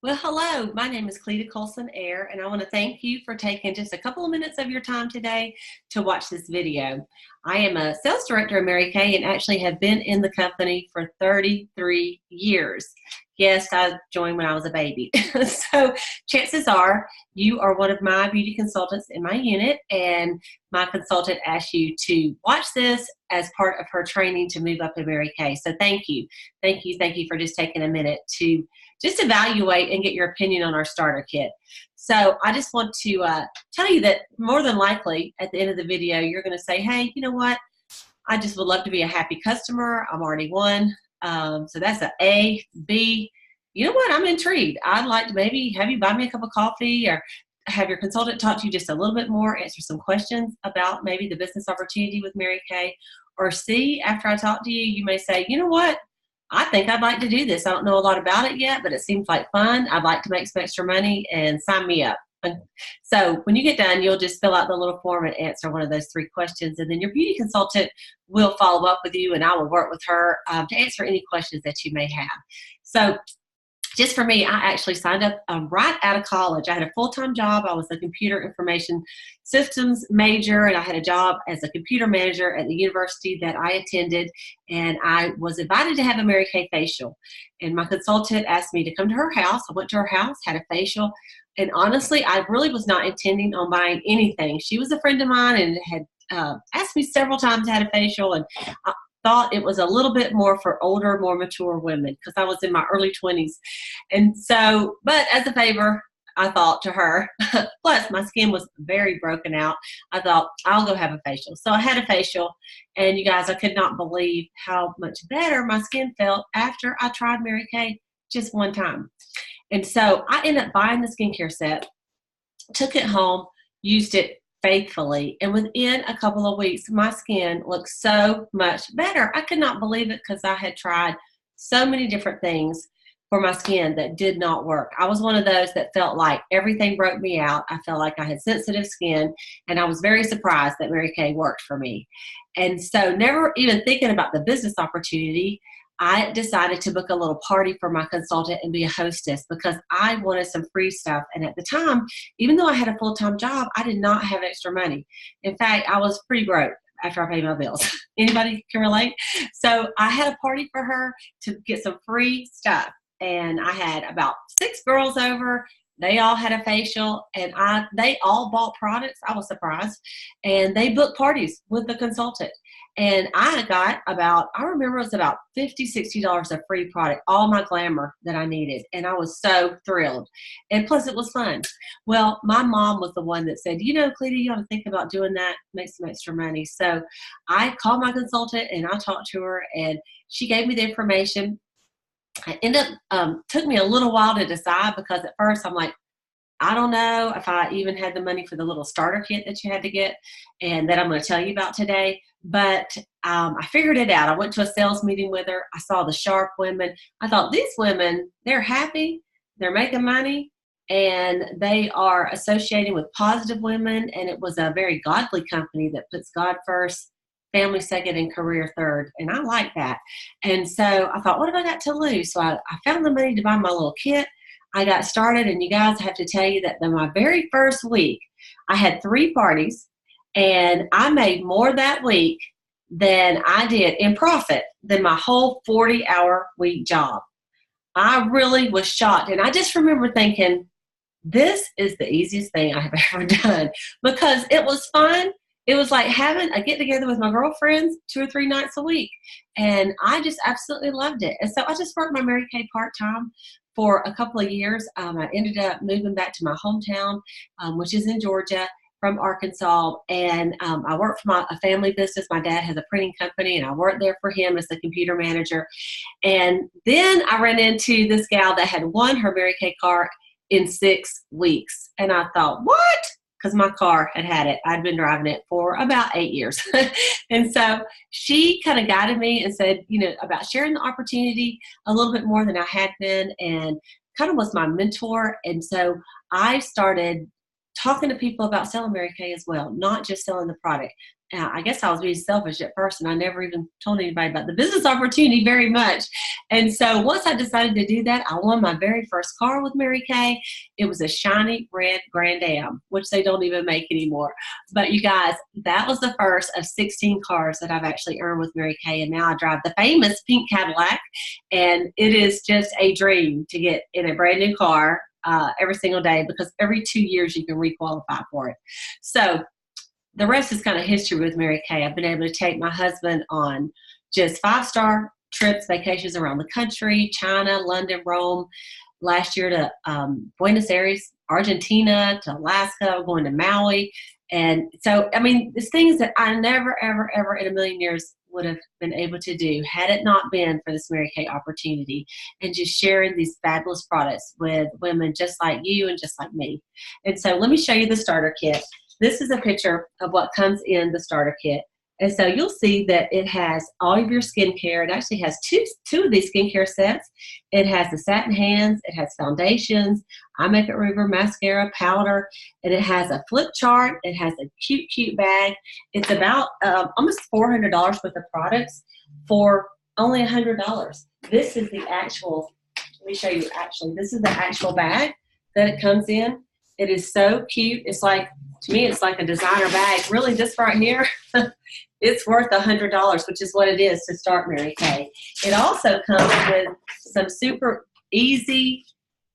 Well, hello, my name is Cleta Colson-Eyre, and I want to thank you for taking just a couple of minutes of your time today to watch this video. I am a sales director at Mary Kay and actually have been in the company for 33 years. Yes, I joined when I was a baby. So chances are you are one of my beauty consultants in my unit, and my consultant asked you to watch this as part of her training to move up to Mary Kay. So thank you. Thank you. Thank you for just taking a minute to just evaluate and get your opinion on our starter kit. So I just want to tell you that more than likely at the end of the video, you're going to say, hey, you know what? I just would love to be a happy customer. I'm already one. So that's an A. B, you know what? I'm intrigued. I'd like to maybe have you buy me a cup of coffee or have your consultant talk to you just a little bit more, answer some questions about maybe the business opportunity with Mary Kay. Or C, after I talk to you, you may say, you know what? I think I'd like to do this. I don't know a lot about it yet, but it seems like fun. I'd like to make some extra money and sign me up. So when you get done, you'll just fill out the little form and answer one of those three questions. And then your beauty consultant will follow up with you and I will work with her to answer any questions that you may have. So just for me, I actually signed up right out of college. I had a full-time job. I was a computer information systems major, and I had a job as a computer manager at the university that I attended, and I was invited to have a Mary Kay facial. And my consultant asked me to come to her house. I went to her house, had a facial, and honestly, I really was not intending on buying anything. She was a friend of mine and had asked me several times to have a facial, and I thought it was a little bit more for older, more mature women because I was in my early 20s. And so, but as a favor, I thought to her, plus my skin was very broken out, I thought, I'll go have a facial. So I had a facial, and you guys, I could not believe how much better my skin felt after I tried Mary Kay just one time. And so I ended up buying the skincare set, took it home, used it faithfully, and within a couple of weeks, my skin looked so much better. I could not believe it because I had tried so many different things for my skin that did not work. I was one of those that felt like everything broke me out. I felt like I had sensitive skin, and I was very surprised that Mary Kay worked for me. And so never even thinking about the business opportunity, I decided to book a little party for my consultant and be a hostess because I wanted some free stuff. And at the time, even though I had a full-time job, I did not have extra money. In fact, I was pretty broke after I paid my bills. Anybody can relate? So I had a party for her to get some free stuff. And I had about 6 girls over. They all had a facial, and they all bought products. I was surprised. And they booked parties with the consultant. And I got I remember it was about $50, $60 of free product, all my glamour that I needed. And I was so thrilled. And plus it was fun. Well, my mom was the one that said, you know, Cleta, you ought to think about doing that, make some extra money. So I called my consultant and I talked to her, and she gave me the information. I ended up, took me a little while to decide because at first I'm like, I don't know if I even had the money for the little starter kit that you had to get and that I'm going to tell you about today. But I figured it out. I went to a sales meeting with her. I saw the sharp women. I thought, these women, they're happy, they're making money, and they are associating with positive women. And it was a very godly company that puts God first, family second, and career third. And I like that. And so I thought, what have I got to lose? So I found the money to buy my little kit. I got started, and you guys, have to tell you that my very first week, I had 3 parties, and I made more that week than I did in profit than my whole 40-hour week job. I really was shocked, and I just remember thinking, this is the easiest thing I have ever done because it was fun. It was like having a get-together with my girlfriends 2 or 3 nights a week, and I just absolutely loved it. And so I just worked my Mary Kay part-time for a couple of years. I ended up moving back to my hometown, which is in Georgia, from Arkansas, and I worked for a family business. My dad has a printing company, and I worked there for him as the computer manager. And then I ran into this gal that had won her Mary Kay card in 6 weeks, and I thought, what? Because my car had it. I'd been driving it for about 8 years. And so she kind of guided me and said, you know, about sharing the opportunity a little bit more than I had been, and kind of was my mentor. And so I started talking to people about selling Mary Kay as well, not just selling the product. I guess I was being selfish at first, and I never even told anybody about the business opportunity very much. And so once I decided to do that, I won my very first car with Mary Kay. It was a shiny red Grand Am, which they don't even make anymore. But you guys, that was the first of 16 cars that I've actually earned with Mary Kay. And now I drive the famous pink Cadillac. And it is just a dream to get in a brand new car every single day, because every 2 years you can requalify for it. So the rest is kind of history with Mary Kay. I've been able to take my husband on just 5-star trips, vacations around the country, China, London, Rome, last year to Buenos Aires, Argentina, to Alaska, going to Maui. And so, I mean, it's things that I never, ever, ever in a million years would have been able to do had it not been for this Mary Kay opportunity, and just sharing these fabulous products with women just like you and just like me. And so let me show you the starter kit. This is a picture of what comes in the starter kit. And so you'll see that it has all of your skincare. It actually has two of these skincare sets. It has the satin hands, it has foundations, eye makeup remover, mascara, powder, and it has a flip chart. It has a cute, cute bag. It's about almost $400 worth of products for only $100. This is the actual, let me show you actually, this is the actual bag that it comes in. It is so cute. It's like, to me, it's like a designer bag. Really, this right here, it's worth $100, which is what it is to start Mary Kay. It also comes with some super easy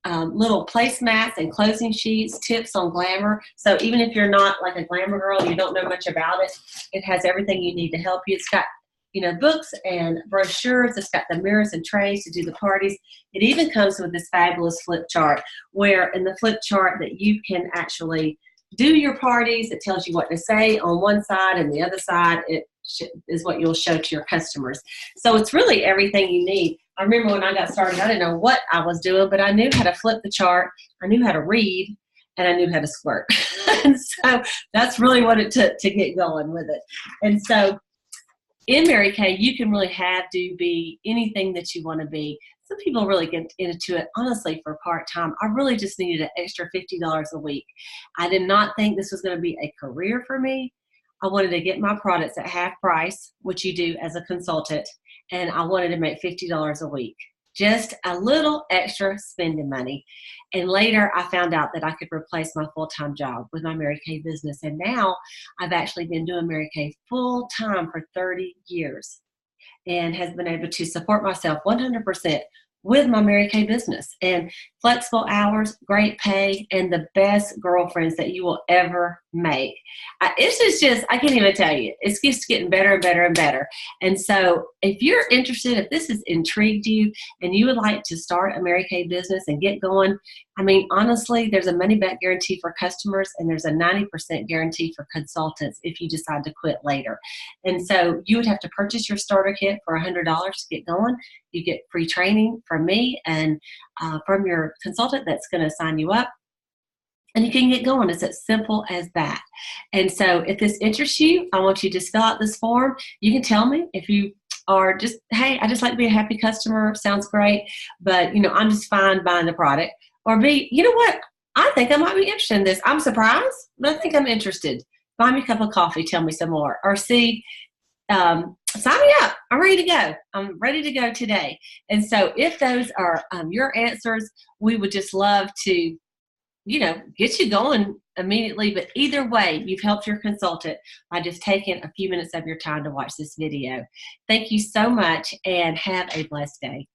little placemats and closing sheets, tips on glamour. So even if you're not like a glamour girl, you don't know much about it, it has everything you need to help you. It's got, you know, books and brochures. It's got the mirrors and trays to do the parties. It even comes with this fabulous flip chart, where in the flip chart that you can actually do your parties. It tells you what to say on one side, and the other side is what you'll show to your customers. So it's really everything you need. I remember when I got started, I didn't know what I was doing, but I knew how to flip the chart, I knew how to read, and I knew how to squirt. And so that's really what it took to get going with it. And so in Mary Kay, you can really be anything that you want to be. Some people really get into it, honestly, for part-time. I really just needed an extra $50 a week. I did not think this was going to be a career for me. I wanted to get my products at half price, which you do as a consultant, and I wanted to make $50 a week. Just a little extra spending money. And later I found out that I could replace my full-time job with my Mary Kay business. And now I've actually been doing Mary Kay full-time for 30 years and has been able to support myself 100% with my Mary Kay business, and flexible hours, great pay, and the best girlfriends that you will ever make. It's just, I can't even tell you. It's just getting better and better and better. And so if you're interested, if this has intrigued you and you would like to start a Mary Kay business and get going, I mean, honestly, there's a money back guarantee for customers, and there's a 90% guarantee for consultants if you decide to quit later. And so you would have to purchase your starter kit for $100 to get going. You get free training from me and from your consultant that's going to sign you up, and you can get going. It's as simple as that. And so if this interests you, I want you to just fill out this form. You can tell me if you are just, hey, I just like to be a happy customer. Sounds great, but you know, I'm just fine buying the product. Or B, you know what? I think I might be interested in this. I'm surprised, but I think I'm interested. Buy me a cup of coffee. Tell me some more. Or C, sign me up. I'm ready to go. I'm ready to go today. And so if those are your answers, we would just love to, you know, get you going immediately. But either way, you've helped your consultant by just taking a few minutes of your time to watch this video. Thank you so much, and have a blessed day.